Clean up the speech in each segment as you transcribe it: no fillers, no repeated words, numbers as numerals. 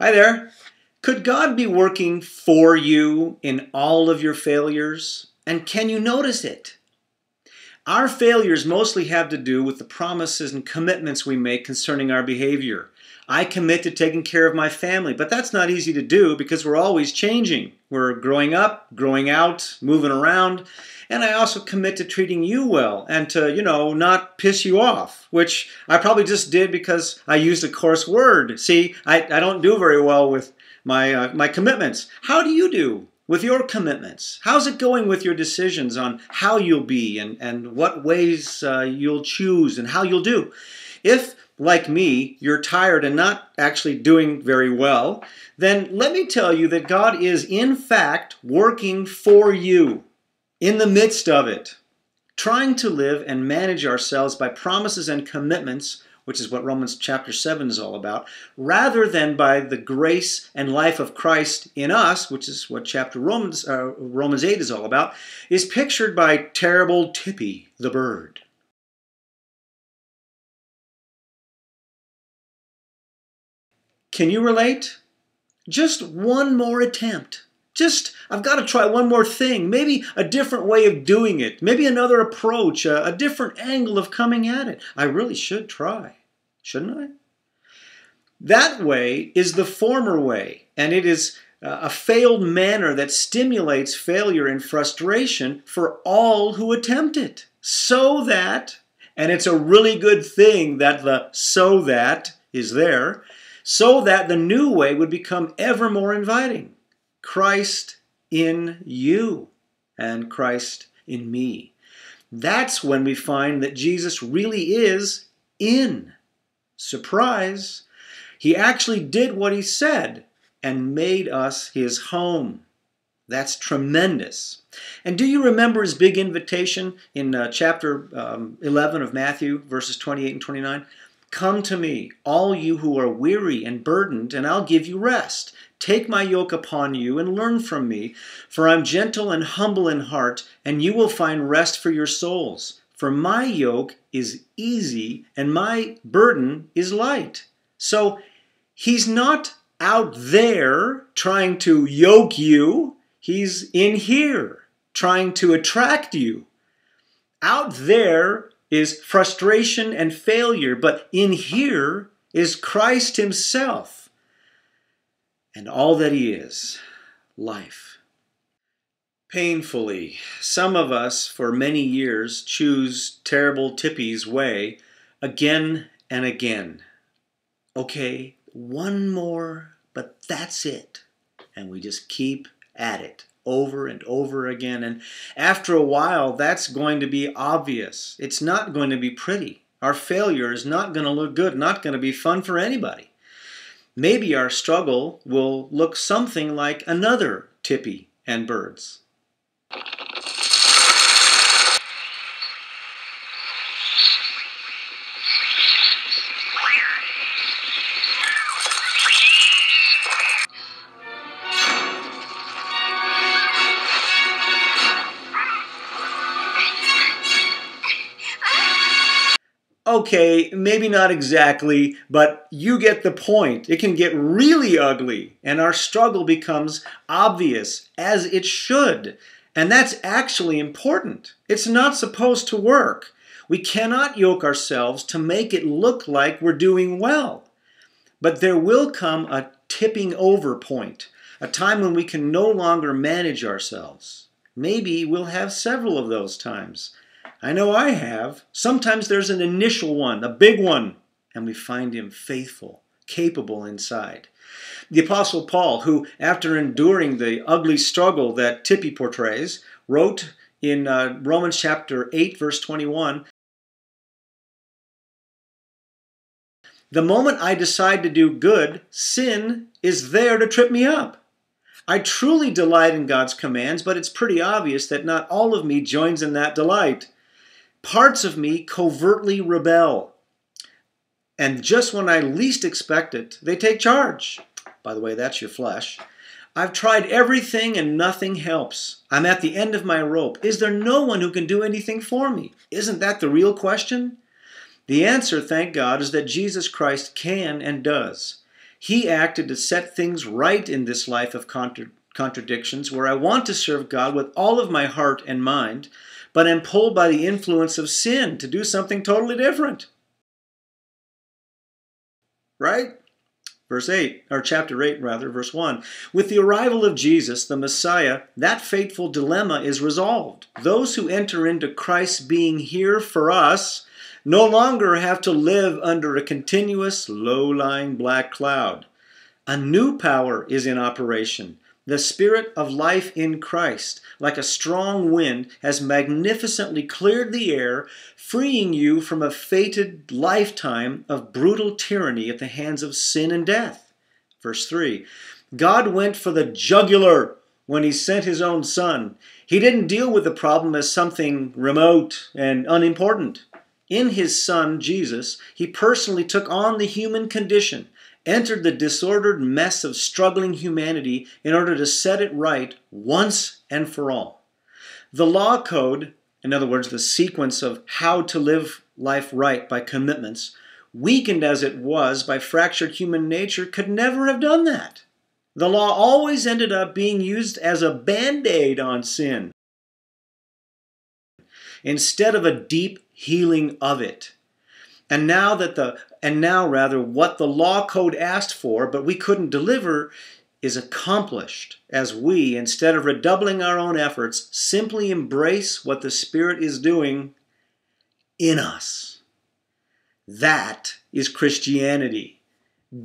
Hi there. Could God be working for you in all of your failures? And can you notice it? Our failures mostly have to do with the promises and commitments we make concerning our behavior. I commit to taking care of my family, but that's not easy to do because we're always changing. We're growing up, growing out, moving around. And I also commit to treating you well and to, not piss you off, which I probably just did because I used a coarse word. See, I don't do very well with my commitments. How do you do with your commitments? How's it going with your decisions on how you'll be and what ways you'll choose and how you'll do? If, like me, you're tired and not actually doing very well, then let me tell you that God is in fact working for you in the midst of it, trying to live and manage ourselves by promises and commitments, which is what Romans chapter 7 is all about, rather than by the grace and life of Christ in us, which is what chapter Romans 8 is all about, is pictured by terrible Tippy the bird. Can you relate? Just one more attempt. I've got to try one more thing, maybe a different way of doing it, maybe another approach, a different angle of coming at it. I really should try, shouldn't I? That way is the former way, and it is a failed manner that stimulates failure and frustration for all who attempt it. So that, and it's a really good thing that the "so that" is there, so that the new way would become ever more inviting. Christ in you and Christ in me. That's when we find that Jesus really is in. Surprise! He actually did what he said and made us his home. That's tremendous. And do you remember his big invitation in chapter 11 of Matthew, verses 28 and 29? Come to me, all you who are weary and burdened, and I'll give you rest. Take my yoke upon you and learn from me, for I'm gentle and humble in heart, and you will find rest for your souls. For my yoke is easy and my burden is light. So he's not out there trying to yoke you. He's in here trying to attract you. Out there is frustration and failure, but in here is Christ himself. And all that he is, life. Painfully, some of us for many years choose terrible Tippy's way again and again. Okay, one more, but that's it. And we just keep at it over and over again. And after a while, that's going to be obvious. It's not going to be pretty. Our failure is not going to look good, not going to be fun for anybody. Maybe our struggle will look something like another Tippy and birds. Okay, maybe not exactly, but you get the point. It can get really ugly, and our struggle becomes obvious, as it should. And that's actually important. It's not supposed to work. We cannot yoke ourselves to make it look like we're doing well. But there will come a tipping over point, a time when we can no longer manage ourselves. Maybe we'll have several of those times. I know I have. Sometimes there's an initial one, a big one, and we find him faithful, capable inside. The Apostle Paul, who, after enduring the ugly struggle that Tippy portrays, wrote in Romans chapter 8, verse 21, "The moment I decide to do good, sin is there to trip me up. I truly delight in God's commands, but it's pretty obvious that not all of me joins in that delight. Parts of me covertly rebel. And just when I least expect it, they take charge." By the way, that's your flesh. "I've tried everything and nothing helps. I'm at the end of my rope. Is there no one who can do anything for me?" Isn't that the real question? The answer, thank God, is that Jesus Christ can and does. He acted to set things right in this life of contradictions where I want to serve God with all of my heart and mind, but am pulled by the influence of sin to do something totally different. Right? Verse 8, or chapter 8 rather, verse 1. With the arrival of Jesus, the Messiah, that fateful dilemma is resolved. Those who enter into Christ being here for us no longer have to live under a continuous, low-lying black cloud. A new power is in operation. The Spirit of life in Christ, like a strong wind, has magnificently cleared the air, freeing you from a fated lifetime of brutal tyranny at the hands of sin and death. Verse 3, God went for the jugular when He sent His own Son. He didn't deal with the problem as something remote and unimportant. In His Son, Jesus, He personally took on the human condition, entered the disordered mess of struggling humanity in order to set it right once and for all. The law code, in other words, the sequence of how to live life right by commitments, weakened as it was by fractured human nature, could never have done that. The law always ended up being used as a band-aid on sin, instead of a deep healing of it. And now what the law code asked for, but we couldn't deliver, is accomplished as we, instead of redoubling our own efforts, simply embrace what the Spirit is doing in us. That is Christianity.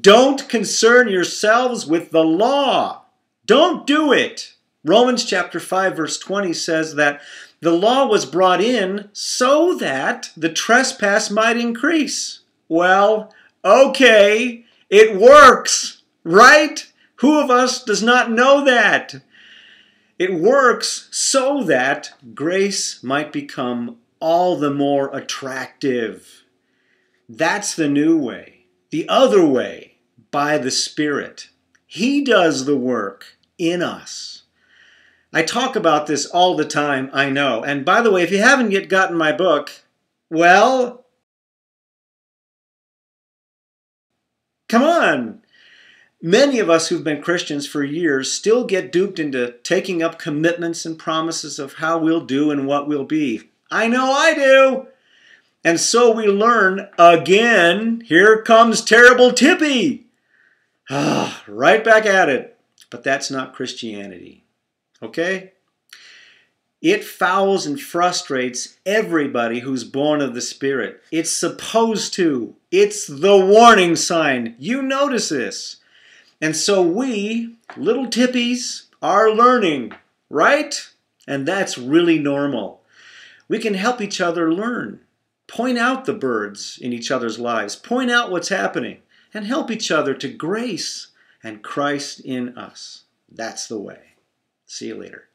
Don't concern yourselves with the law. Don't do it. Romans chapter 5 verse 20 says that the law was brought in so that the trespass might increase. Well, okay, it works, right? Who of us does not know that? It works so that grace might become all the more attractive. That's the new way. The other way, by the Spirit. He does the work in us. I talk about this all the time, I know. And by the way, if you haven't yet gotten my book, well, come on. Many of us who've been Christians for years still get duped into taking up commitments and promises of how we'll do and what we'll be. I know I do. And so we learn again, here comes terrible Tippy. Right back at it. But that's not Christianity. Okay? It fouls and frustrates everybody who's born of the Spirit. It's supposed to. It's the warning sign. You notice this. And so we, little Tippies, are learning, right? And that's really normal. We can help each other learn. Point out the birds in each other's lives. Point out what's happening. And help each other to grace and Christ in us. That's the way. See you later.